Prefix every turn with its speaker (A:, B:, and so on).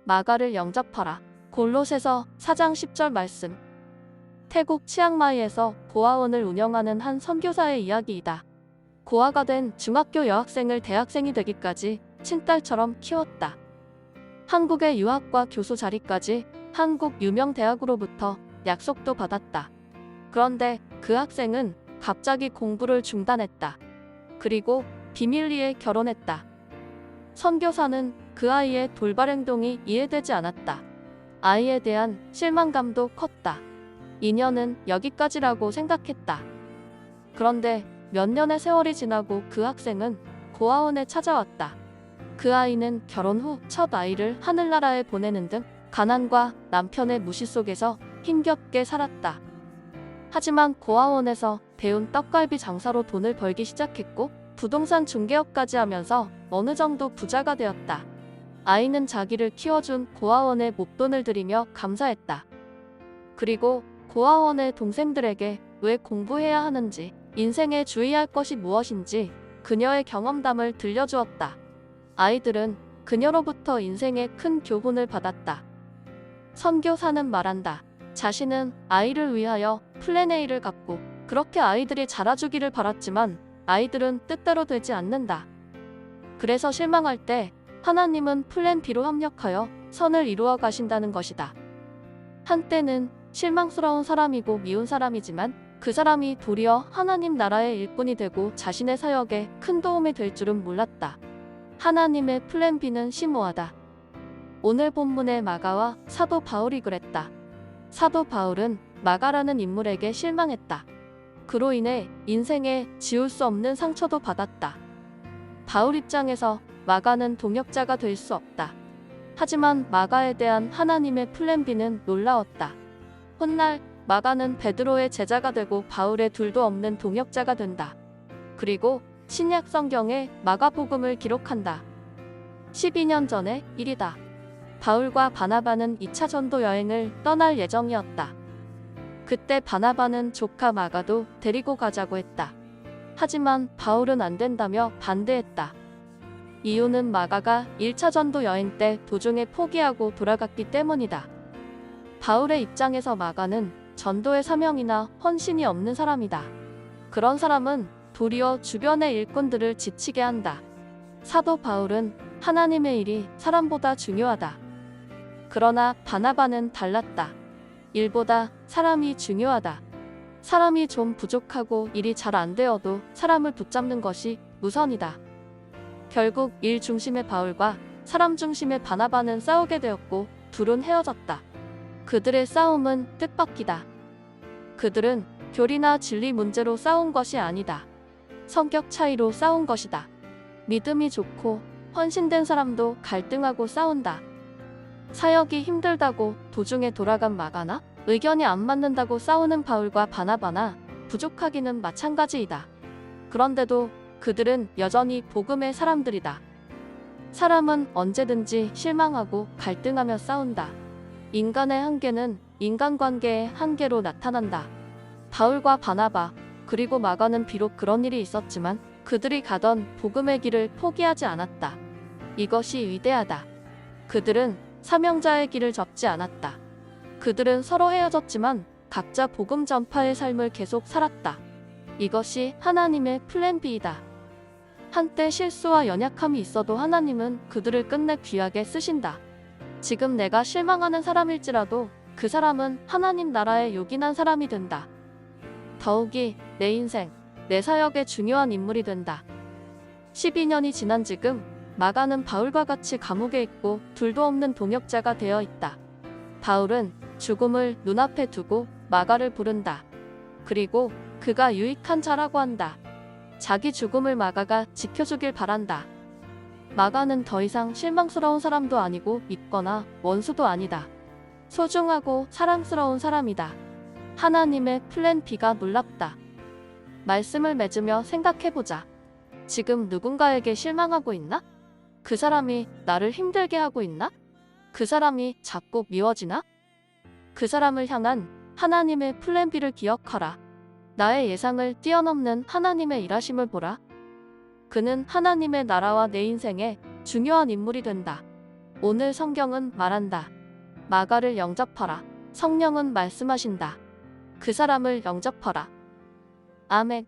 A: 마가를 영접하라. 골로새서 4장 10절 말씀. 태국 치앙마이에서 고아원을 운영하는 한 선교사의 이야기이다. 고아가 된 중학교 여학생을 대학생이 되기까지 친딸처럼 키웠다. 한국의 유학과 교수 자리까지 한국 유명 대학으로부터 약속도 받았다. 그런데 그 학생은 갑자기 공부를 중단했다. 그리고 비밀리에 결혼했다. 선교사는 그 아이의 돌발 행동이 이해되지 않았다. 아이에 대한 실망감도 컸다. 인연은 여기까지라고 생각했다. 그런데 몇 년의 세월이 지나고 그 학생은 고아원에 찾아왔다. 그 아이는 결혼 후 첫 아이를 하늘나라에 보내는 등 가난과 남편의 무시 속에서 힘겹게 살았다. 하지만 고아원에서 배운 떡갈비 장사로 돈을 벌기 시작했고 부동산 중개업까지 하면서 어느 정도 부자가 되었다. 아이는 자기를 키워준 고아원에 목돈을 들이며 감사했다. 그리고 고아원의 동생들에게 왜 공부해야 하는지, 인생에 주의할 것이 무엇인지 그녀의 경험담을 들려주었다. 아이들은 그녀로부터 인생의 큰 교훈을 받았다. 선교사는 말한다. 자신은 아이를 위하여 플랜 A를 갖고 그렇게 아이들이 자라주기를 바랐지만 아이들은 뜻대로 되지 않는다. 그래서 실망할 때 하나님은 플랜 B로 협력하여 선을 이루어 가신다는 것이다. 한때는 실망스러운 사람이고 미운 사람이지만 그 사람이 도리어 하나님 나라의 일꾼이 되고 자신의 사역에 큰 도움이 될 줄은 몰랐다. 하나님의 플랜 B는 심오하다. 오늘 본문의 마가와 사도 바울이 그랬다. 사도 바울은 마가라는 인물에게 실망했다. 그로 인해 인생에 지울 수 없는 상처도 받았다. 바울 입장에서 마가는 동역자가 될 수 없다. 하지만 마가에 대한 하나님의 플랜 B는 놀라웠다. 훗날 마가는 베드로의 제자가 되고 바울의 둘도 없는 동역자가 된다. 그리고 신약 성경에 마가복음을 기록한다. 12년 전의 일이다. 바울과 바나바는 2차 전도 여행을 떠날 예정이었다. 그때 바나바는 조카 마가도 데리고 가자고 했다. 하지만 바울은 안 된다며 반대했다. 이유는 마가가 1차 전도 여행 때 도중에 포기하고 돌아갔기 때문이다. 바울의 입장에서 마가는 전도의 사명이나 헌신이 없는 사람이다. 그런 사람은 도리어 주변의 일꾼들을 지치게 한다. 사도 바울은 하나님의 일이 사람보다 중요하다. 그러나 바나바는 달랐다. 일보다 사람이 중요하다. 사람이 좀 부족하고 일이 잘 안 되어도 사람을 붙잡는 것이 우선이다. 결국 일 중심의 바울과 사람 중심의 바나바는 싸우게 되었고 둘은 헤어졌다. 그들의 싸움은 뜻밖이다. 그들은 교리나 진리 문제로 싸운 것이 아니다. 성격 차이로 싸운 것이다. 믿음이 좋고 헌신된 사람도 갈등하고 싸운다. 사역이 힘들다고 도중에 돌아간 마가나 의견이 안 맞는다고 싸우는 바울과 바나바나 부족하기는 마찬가지이다. 그런데도 그들은 여전히 복음의 사람들이다. 사람은 언제든지 실망하고 갈등하며 싸운다. 인간의 한계는 인간관계의 한계로 나타난다. 바울과 바나바 그리고 마가는 비록 그런 일이 있었지만 그들이 가던 복음의 길을 포기하지 않았다. 이것이 위대하다. 그들은 사명자의 길을 접지 않았다. 그들은 서로 헤어졌지만 각자 복음 전파의 삶을 계속 살았다. 이것이 하나님의 플랜 B이다. 한때 실수와 연약함이 있어도 하나님은 그들을 끝내 귀하게 쓰신다. 지금 내가 실망하는 사람일지라도 그 사람은 하나님 나라에 요긴한 사람이 된다. 더욱이 내 인생, 내 사역에 중요한 인물이 된다. 12년이 지난 지금 마가는 바울과 같이 감옥에 있고 둘도 없는 동역자가 되어 있다. 바울은 죽음을 눈앞에 두고 마가를 부른다. 그리고 그가 유익한 자라고 한다. 자기 죽음을 마가가 지켜주길 바란다. 마가는 더 이상 실망스러운 사람도 아니고 믿거나 원수도 아니다. 소중하고 사랑스러운 사람이다. 하나님의 플랜 B가 놀랍다. 말씀을 맺으며 생각해보자. 지금 누군가에게 실망하고 있나? 그 사람이 나를 힘들게 하고 있나? 그 사람이 자꾸 미워지나? 그 사람을 향한 하나님의 플랜 B를 기억하라. 나의 예상을 뛰어넘는 하나님의 일하심을 보라. 그는 하나님의 나라와 내 인생에 중요한 인물이 된다. 오늘 성경은 말한다. 마가를 영접하라. 성령은 말씀하신다. 그 사람을 영접하라. 아멘.